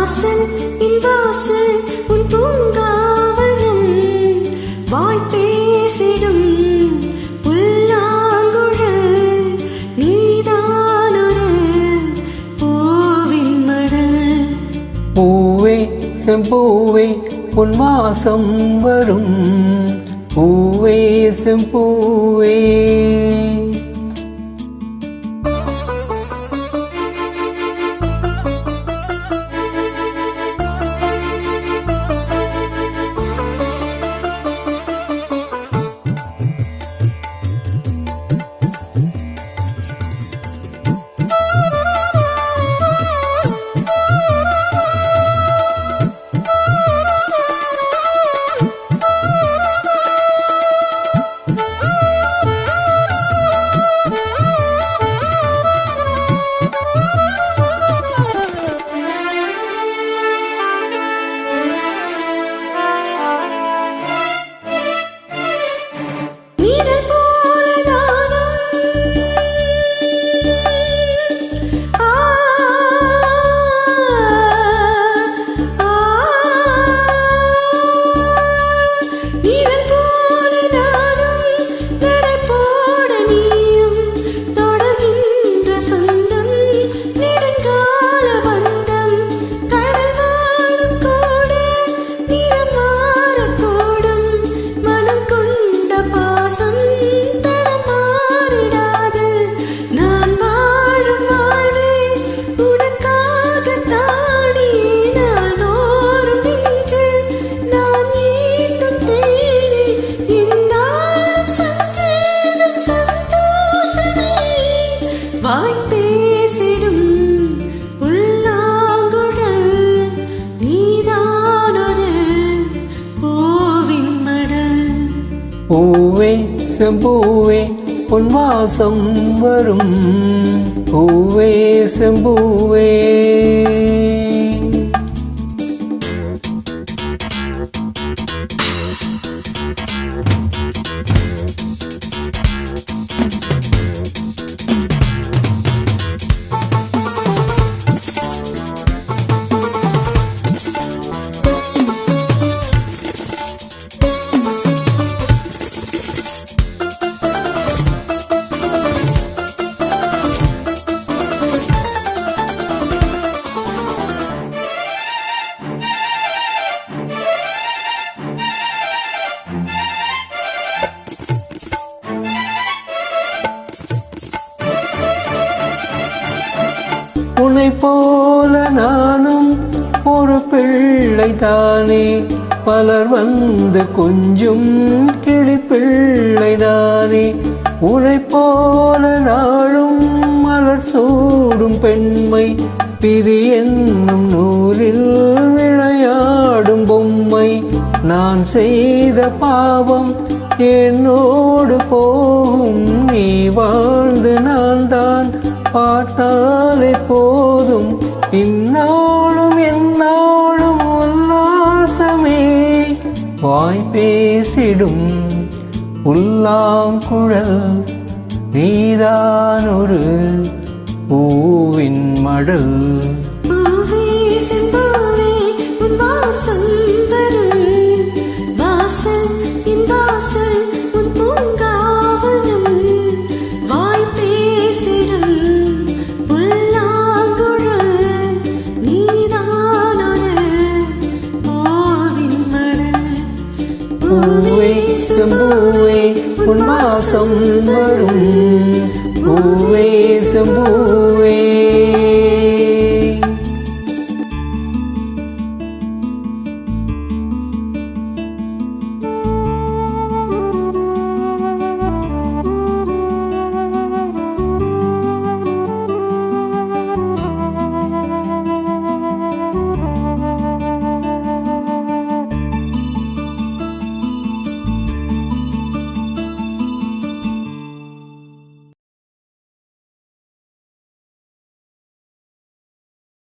வாசல் என் வாசல் உன் பூங்காவனம் வாய் பேசிடும் புல்லாங்குழல் நீதானொரு பூவின் மடல். பூவே செம்பூவே உன் வாசம் வரும் பூவே செம்பூவே. வாய் பேசிடும் புல்லாங்குழல் நீதானொரு பூவின் மடல். பூவே செம்பூவே உன் வாசம் வரும் பூவே செம்பூவே. உன்னை போல நானும் ஒரு பிள்ளைதானே, பலர் வந்து கொஞ்சம் கிளி பிள்ளைதானே. உன்னை போல நாளும் மலர் சூடும் பெண்மை, பிரி என்னும் நூலில் விளையாடும் பொம்மை. நான் செய்த பாவம் என்னோடு போகும், நீ வாழ்ந்து நான் தான் பார்த்தாலே போதும். இந்நாளும் எந்நாளும் உல்லாசமே, வாய் பேசிடும் புல்லாங்குழல் நீதான் ஒரு பூவின் மடல். பூவே செம்பூவே உன் வாசம் வரும் வாசல் என் வாசல் உன் பூங்காவனம் வாய் பேசிடும் புல்லாங்குழல் நீதானொரு பூவின் மடல். பூவே செம்பூவே உன் வாசம் வரும் பூவே செம்பூவே.